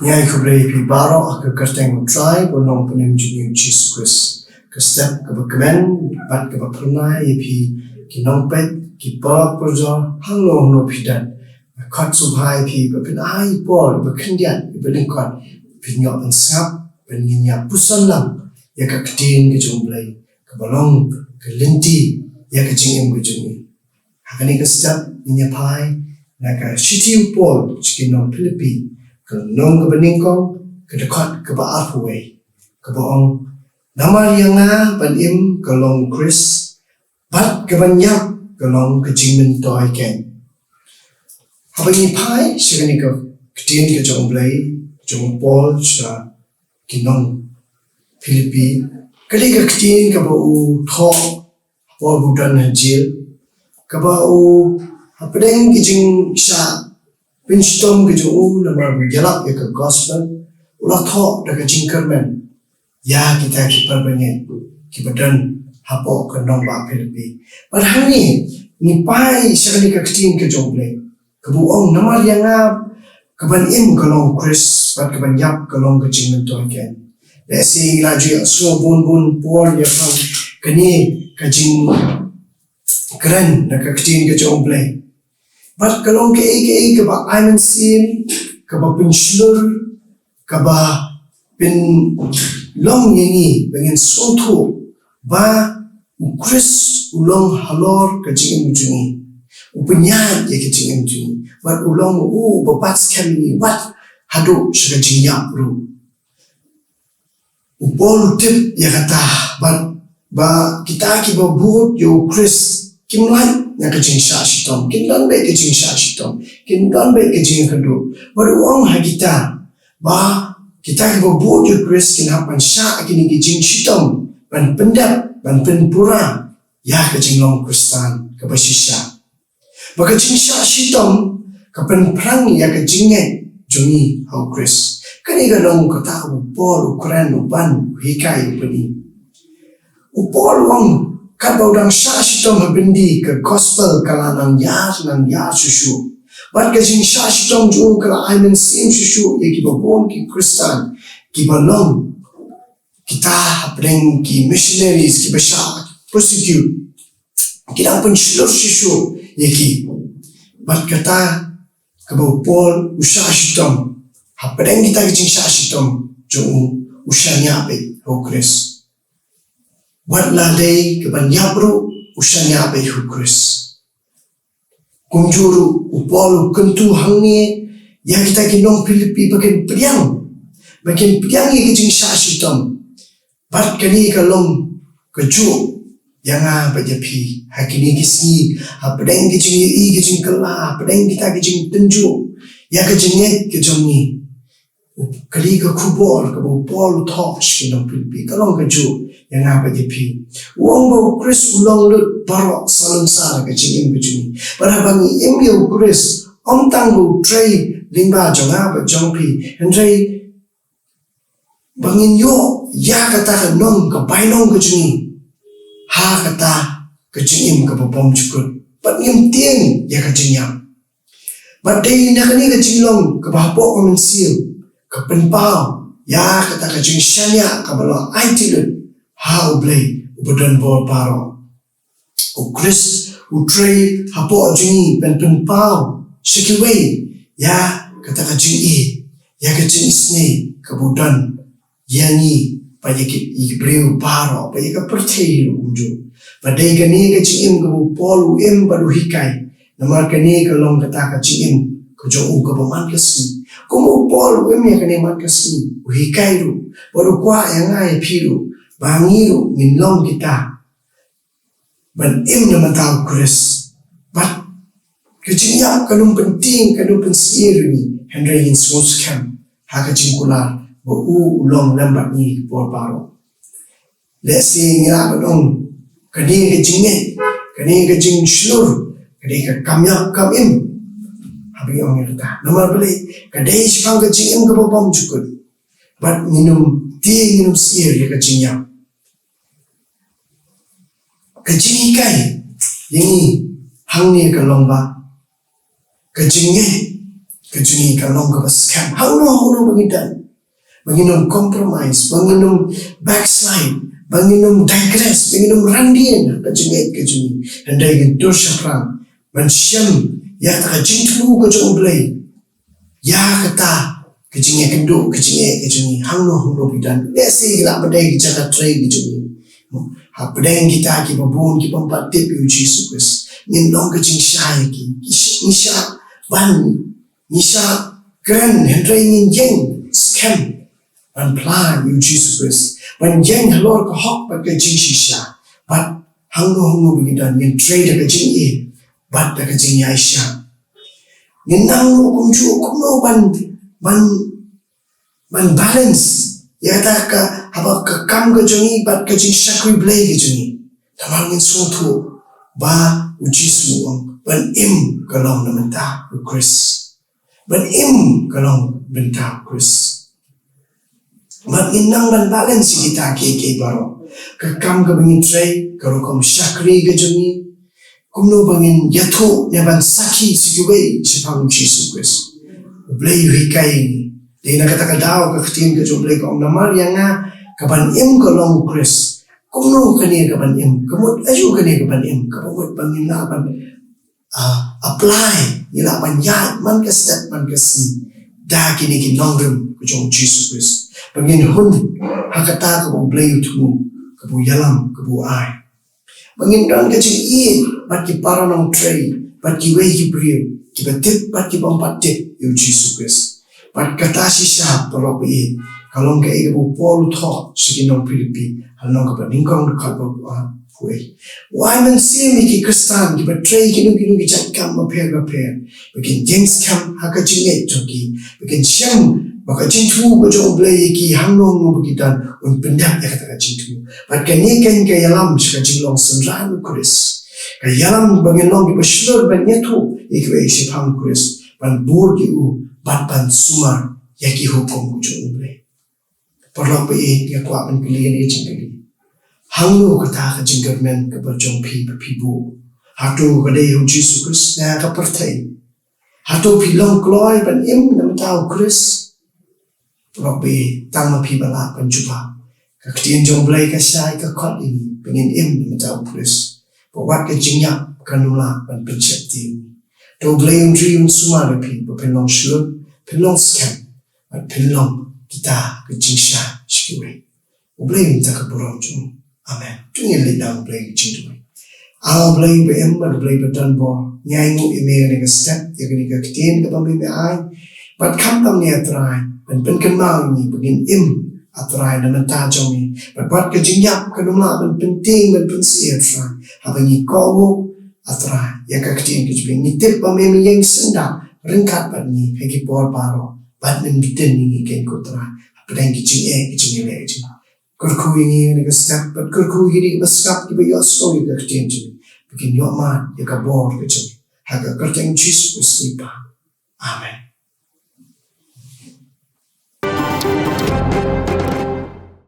U Blei pi baro Ka Ktien try bonong penem U Jisu Ka step ka bakmen bat ka bapurnai pi ki nongpet ki pa porjo hanglo no pidan khat subhai pi bapin ai por bakhendian lyngkot pi nyop an sap ben jingpuson lam ya Ka Ktien ka U Blei ka balong ka linti ya ka jingim ka jong hakani ka step pai na ka city pol chikinong Philippi ka nong ka baningkong ka dakot ka ba iwei ka baong namar yang ban ka long Khrist bat ka banyak ka long ka jingmin toy Kane habang pai sigani ka Ktien ka U Blei jong pol sa kinong Philippi kali ka Ktien ka ba u tho pol budan hajil ka ba u apedeng ki jing sha pinstom ke jo namar berjalak ya ke gospel ulah tho da ke jingkermen ya kita ki perbanyak ki badan hapo ke nong ba Philippi padahal ni pai sekali ke Ktien ke U Blei ke buong namar yang ke ban ke long Khrist bat ke ban yap ke long ke jingmen to ken le si la ju so bun por ya pang kani ke jing keren da ke Ktien ke U Blei but kalong ke ba mynsiem ka ba pinslur ka ba pin long yengi pengen sotu ba U Khrist ulong halor ka jingim jungi upenyat ya ke jingim jungi but ulong babat kami wat hadu suka jingya bro upol tip ya kata ba kita ki ba buat U Khrist kimlan yang kecing sya sitom kimlan baik kecing sya sitom kimlan baik kecing kedu baru orang kita bah kita buat U Khrist kinapan sya kini kecing sitom ban pendap ban penpura ya kecing long Kristan kabasisya ba kecing sya sitom kapan perang ya kecingnya jungi U Khrist kani galong kata upol ukuran uban hikai upani upol wong kalau orang sya sitom habendi ke gospel kala nang ya susu bat ke jing sya sitom ju kala mynsiem susu ye ki babon ki Kristan ki balong kita hapdeng ki missionaries ki basha prosecute kita pun seluruh susu ye ki bat kata ke babon usha sitom hapdeng kita ke jing sya sitom ju usanya be U Khrist buat ladai ke banyabru usanya be U Khrist kunjuru upol kentu hangi yang kita kinong Philippi bagian priang ye kijing sya sitom bat kani kalong keju yang K.J.P hakini kisni apedeng kijing ye kijing kala apedeng kita kijing tenju ya kijing kijongi kali ke kubor ke upol thok kinong Philippi kalong keju yang K.J.P uang bau Khrist ulang lut barok salungsar ke jingim ke juni barabangi U Khrist om tang bu tray lingba jong pi hendrai bangin yo ya kata ke nong ke bainong ke juni ha kata ke jingim ke bom cukut pat ngim tieng ya ke jinyam badai nak ni ke jinglong ke bahpok mynsiem ke penpau ya kata ke jing syanya ke balo aitilut ha U Blei ubadan bor paro U Khrist utray hapo jingi penpau sikiwei ya kata ka jingi ya ka jing sne kebudan yangi payakit ibreu paro payaka percaya uju padai kani ka jingim ke pol baru hikai namar kani kalong kata ka jingim ke jong ke baman kesni kumu pol ya kani man kesni hikai ru baru kwa yang ai piru bangiru minlong kita ban naman tao Khrist bat kecingnya kanung penting kanung pensier ni Henry in Swoscam haka cingkular bau ulong lambat ni por paro let's say ngira badong kani kecing slur kani ka kamyak kamim habi ong yata namar beli kadai sipang kecing ke bom cukut bat minum sier ya kecingnya kecing ikai yang hang ni ke lomba kecingnya kejuni kalong ke scam hauno bangidan banginum compromise banginum backslide banginum digress banginum randian kejuni handai gen dosa prang mynsiem ya ta jingthmu ke U Blei ya kata kejuni hauno bidan desi la badai jaga tray kejuni ha badai kita ki babun ki pampat tip U Jisu Khrist ngin long kejing syai ki isha ban Nisha keren hendrai ngin jeng scam ban plan U Jisu Khrist ban jeng halor ke hok bat ke jing shisha bat hangno begidan ngin trade ke jing e bat ke jing Aisha ngin nang kumno ban balance ya ta ka haba ke kam ke jing bat ke jing shakri blei ke jing tamang ngin sotu ba U Jisu ban im kalong namenta U Khrist ban im kalong benta Khrist ban inang ban balance kita ke baro kakam ke bangin tray karo kom shakri ke juni kumno bangin yatho ne ban sakhi iwei sipang Jisu Khrist U Blei hikai dina kata kadao Ka Ktien ke U Blei ko namar yanga kaban im kalong Khrist kumno kani kaban im kamut aju kani kaban im kamut bangin na ban apply nila banyak man ke step man ke sin da kini ki nongrum ku jong Jisu Khrist bangin hun hakata ka U Blei tu ka bu yalam ka bu ai bangin dan ke jing i bat ki paranong tray bat ki wei ki brio ki batit bat ki bompat tip U Jisu Khrist bat kata sisa torok i kalong ke i bu pol tho sikinong Philippi halong ka ningkong ka bu why mynsiem ki Kristan ki betray kinu ki jatkam maper bikin James kam haka jinget toki bikin Chen baka jingthmu ko U Blei ki hangnong begitan un pendak ya kata jingthmu bat kani kan ke yalam ska jinglong sanran Khrist ka yalam banginong ki baslor banyetu ikwei sipang Khrist ban bur ki u bat ban sumar ya ki hukum ko U Blei perlu pe ya kwa ban kilian e jingkali hangno kata ka jinggermen ke berjong pibu hatu ka dei U Jisu Khrist na ka pertai hatu pilong kloi ban im nam tau Khrist probe tang ma pi bala ban juba Ka Ktien U Blei ka sai ka khot ini pengin im nam tau Khrist wat ka jingyap kanula ban pencheti U Blei un suma le pi penlong shur penlong scam ban penlong kita ke jingsha shikiwe U Blei ta ka borong jung amen tungin lidang Blei jingdui au Blei be em ba Blei ba dan bo nyai ngu ime ne ka step ya ni Ka Ktien ka pambi me ai bat kam tam ne atrai ban pen kan mau ni begin im atrai na ta jong ni bat ka jingyap ka numla ban penting ban pen si atrai ha ba ni ko atrai ya Ka Ktien ki jing ni tip ba me yang senda ringkat bat ni he ki por paro bat nen biten ni ken ko tra padang ki jing le jing kurku ini ni step but kurku ini baskap ki ba story Ka Ktien bikin yo man ya ka bor ke jing ha ka kyrteng Jisu Khrist amen.